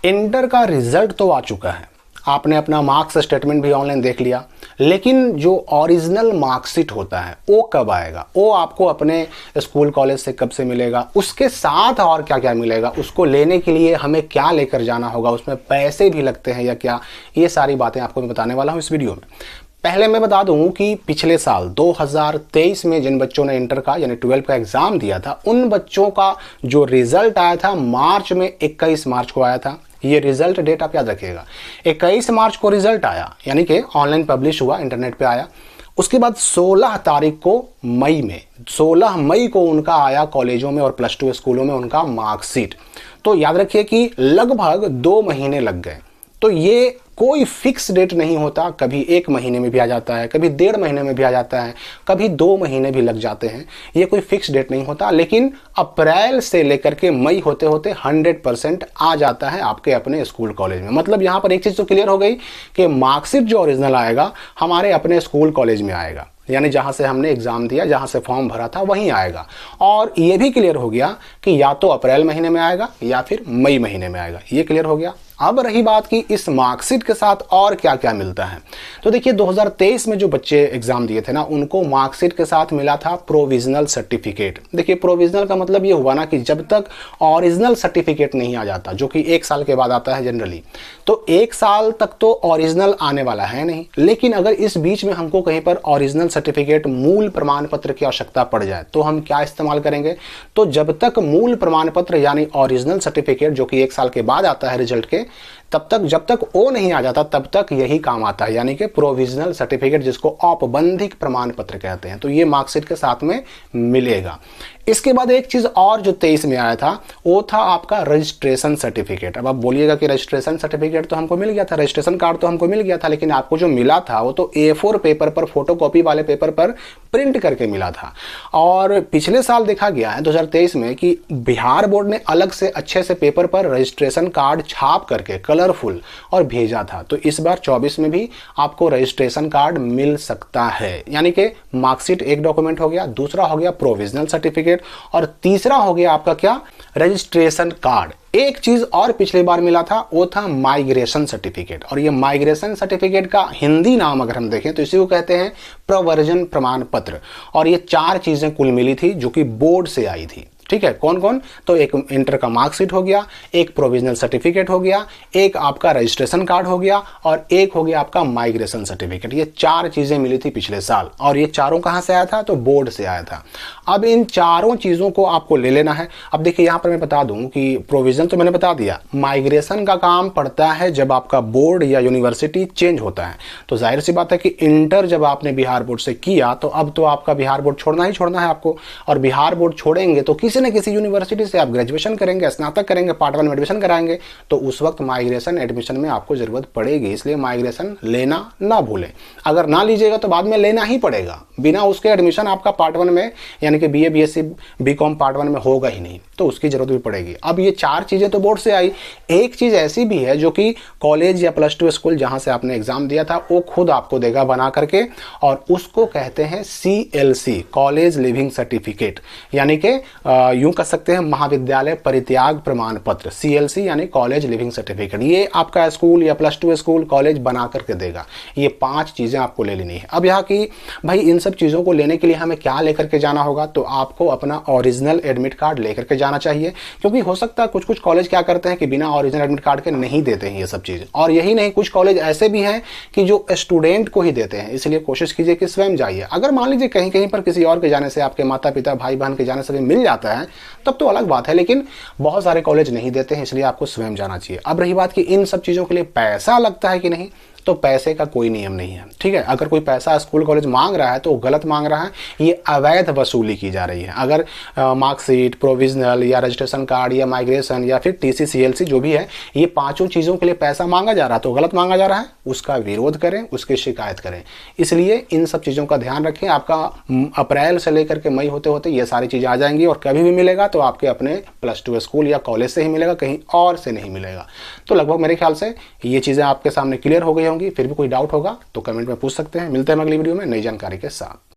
Inter का result तो आ चुका है, आपने अपना मार्क्स स्टेटमेंट भी ऑनलाइन देख लिया, लेकिन जो ओरिजिनल मार्कशीट होता है वो कब आएगा, वो आपको अपने स्कूल कॉलेज से कब से मिलेगा, उसके साथ और क्या क्या मिलेगा, उसको लेने के लिए हमें क्या लेकर जाना होगा, उसमें पैसे भी लगते हैं या क्या, ये सारी बातें आपको मैं बताने वाला हूँ इस वीडियो में। पहले मैं बता दूं कि पिछले साल 2023 में जिन बच्चों ने इंटर का यानी 12 का एग्जाम दिया था, उन बच्चों का जो रिजल्ट आया था मार्च में, 21 मार्च को आया था। ये रिजल्ट डेट आप याद रखिएगा, 21 मार्च को रिजल्ट आया, यानी कि ऑनलाइन पब्लिश हुआ, इंटरनेट पे आया। उसके बाद 16 तारीख को मई में, 16 मई को उनका आया कॉलेजों में और +2 स्कूलों में उनका मार्कशीट। तो याद रखिए कि लगभग 2 महीने लग गए। तो ये कोई फिक्स डेट नहीं होता, कभी 1 महीने में भी आ जाता है, कभी 1.5 महीने में भी आ जाता है, कभी 2 महीने भी लग जाते हैं। ये कोई फिक्स डेट नहीं होता, लेकिन अप्रैल से लेकर के मई होते होते 100% आ जाता है आपके अपने स्कूल कॉलेज में। मतलब यहाँ पर एक चीज़ तो क्लियर हो गई कि मार्कशीट जो ओरिजिनल आएगा हमारे अपने स्कूल कॉलेज में आएगा, यानी जहाँ से हमने एग्जाम दिया, जहाँ से फॉर्म भरा था वहीं आएगा। और ये भी क्लियर हो गया कि या तो अप्रैल महीने में आएगा या फिर मई महीने में आएगा, ये क्लियर हो गया। अब रही बात कि इस मार्कशीट के साथ और क्या क्या मिलता है, तो देखिए 2023 में जो बच्चे एग्जाम दिए थे ना, उनको मार्कशीट के साथ मिला था प्रोविजनल सर्टिफिकेट। देखिए प्रोविजनल का मतलब ये हुआ ना कि जब तक ओरिजिनल सर्टिफिकेट नहीं आ जाता, जो कि 1 साल के बाद आता है जनरली, तो 1 साल तक तो ओरिजिनल आने वाला है नहीं। लेकिन अगर इस बीच में हमको कहीं पर ओरिजिनल सर्टिफिकेट, मूल प्रमाण पत्र की आवश्यकता पड़ जाए, तो हम क्या इस्तेमाल करेंगे, तो जब तक मूल प्रमाण पत्र यानी ओरिजिनल सर्टिफिकेट जो कि 1 साल के बाद आता है रिजल्ट के, तब तक जब तक वो नहीं आ जाता तब तक यही काम आता है, यानी कि प्रोविजनल सर्टिफिकेट, जिसको औपबंधिक प्रमाण पत्र कहते हैं। तो ये मार्कशीट के साथ में मिलेगा। इसके बाद एक चीज और जो 23 में आया था, वो था आपका रजिस्ट्रेशन सर्टिफिकेट। अब आप बोलिएगा कि रजिस्ट्रेशन सर्टिफिकेट तो हमको मिल गया था, रजिस्ट्रेशन कार्ड तो हमको मिल गया था, लेकिन आपको जो मिला था वो तो A4 पेपर पर, फोटोकॉपी वाले पेपर पर प्रिंट करके मिला था। और पिछले साल देखा गया है 2023 में कि बिहार बोर्ड ने अलग से अच्छे से पेपर पर रजिस्ट्रेशन कार्ड छाप करके कलरफुल और भेजा था। तो इस बार 24 में भी आपको रजिस्ट्रेशन कार्ड मिल सकता है, यानी कि मार्कशीट एक डॉक्यूमेंट हो गया, दूसरा हो गया प्रोविजनल सर्टिफिकेट, और तीसरा हो गया आपका क्या, रजिस्ट्रेशन कार्ड। एक चीज और पिछली बार मिला था, वो था माइग्रेशन सर्टिफिकेट। और ये माइग्रेशन सर्टिफिकेट का हिंदी नाम अगर हम देखें तो इसी को कहते हैं प्रवर्जन प्रमाण पत्र। और ये 4 चीजें कुल मिली थी जो कि बोर्ड से आई थी। ठीक है, कौन कौन, तो एक इंटर का मार्कशीट हो गया, एक प्रोविजनल सर्टिफिकेट हो गया, एक आपका रजिस्ट्रेशन कार्ड हो गया, और एक हो गया आपका माइग्रेशन सर्टिफिकेट। ये 4 चीजें मिली थी पिछले साल, और ये चारों कहां से आया था, तो बोर्ड से आया था। अब इन चारों चीजों को आपको ले लेना है। अब देखिए यहां पर मैं बता दूं कि प्रोविजन तो मैंने बता दिया, माइग्रेशन का काम पड़ता है जब आपका बोर्ड या यूनिवर्सिटी चेंज होता है। तो जाहिर सी बात है कि इंटर जब आपने बिहार बोर्ड से किया, तो अब तो आपका बिहार बोर्ड छोड़ना ही छोड़ना है आपको, और बिहार बोर्ड छोड़ेंगे तो किसी न किसी यूनिवर्सिटी से आप ग्रेजुएशन करेंगे, स्नातक करेंगे, पार्ट 1 में एडमिशन कराएंगे, तो उस वक्त माइग्रेशन एडमिशन में आपको जरूरत पड़ेगी। इसलिए माइग्रेशन लेना ना भूलें। अगर ना लीजिएगा तो बाद में लेना ही पड़ेगा, बिना उसके एडमिशन आपका पार्ट 1 में यानी कि BA BSc BCom पार्ट 1 में होगा ही नहीं, तो उसकी जरूरत भी पड़ेगी। अब ये 4 चीजें तो बोर्ड से आई, एक चीज ऐसी भी है जो कि कॉलेज या +2 स्कूल जहां से आपने एग्जाम दिया था वो खुद आपको देगा बना करके, और उसको कहते हैं CLC, कॉलेज लिविंग सर्टिफिकेट, यानी कि यूं कह सकते हैं महाविद्यालय परित्याग प्रमाण पत्र, CLC यानी कॉलेज लिविंग सर्टिफिकेट। ये आपका स्कूल या +2 स्कूल कॉलेज बना करके देगा। ये 5 चीजें आपको ले लेनी है। अब यहाँ की भाई इन सब चीजों को लेने के लिए हमें क्या लेकर के जाना होगा, तो आपको अपना ओरिजिनल एडमिट कार्ड लेकर के जाना चाहिए, क्योंकि हो सकता है कुछ कुछ कॉलेज क्या करते हैं कि बिना ओरिजिनल एडमिट कार्ड के नहीं देते हैं ये सब चीज। और यही नहीं, कुछ कॉलेज ऐसे भी हैं कि जो स्टूडेंट को ही देते हैं। इसलिए कोशिश कीजिए कि स्वयं जाइए। अगर मान लीजिए कहीं कहीं पर किसी और के जाने से, आपके माता पिता भाई बहन के जाने से भी मिल जाता है, तब तो अलग बात है, लेकिन बहुत सारे कॉलेज नहीं देते हैं, इसलिए आपको स्वयं जाना चाहिए। अब रही बात कि इन सब चीजों के लिए पैसा लगता है कि नहीं, तो पैसे का कोई नियम नहीं है। ठीक है, अगर कोई पैसा स्कूल कॉलेज मांग रहा है तो वो गलत मांग रहा है, ये अवैध वसूली की जा रही है। अगर मार्कशीट, प्रोविजनल या रजिस्ट्रेशन कार्ड या माइग्रेशन या फिर TC CLC जो भी है, ये 5 चीज़ों के लिए पैसा मांगा जा रहा है तो गलत मांगा जा रहा है, उसका विरोध करें, उसकी शिकायत करें। इसलिए इन सब चीज़ों का ध्यान रखें। आपका अप्रैल से लेकर के मई होते होते ये सारी चीज़ें आ जाएंगी, और कभी भी मिलेगा तो आपके अपने +2 स्कूल या कॉलेज से ही मिलेगा, कहीं और से नहीं मिलेगा। तो लगभग मेरे ख्याल से ये चीज़ें आपके सामने क्लियर हो गई होंगी। फिर भी कोई डाउट होगा तो कमेंट में पूछ सकते हैं। मिलते हैं अगली वीडियो में नई जानकारी के साथ।